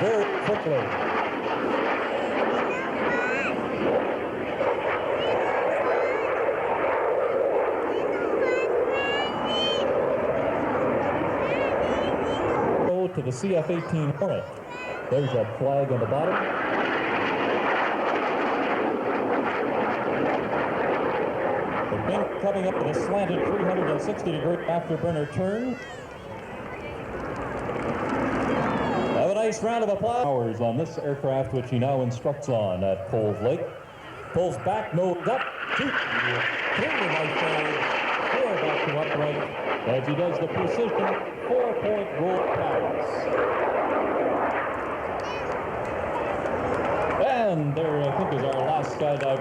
very quickly. To the CF-18 Hornet. There's a flag on the bottom. The bin coming up with a slanted 360-degree afterburner turn. Have a nice round of applause. Hours on this aircraft, which he now instructs on at Coles Lake. Pulls back, nose up, shoot. Clearly nice flag. Four back to upright as he does the precision 4-point roll pass. And there, I think, is our last skydiver.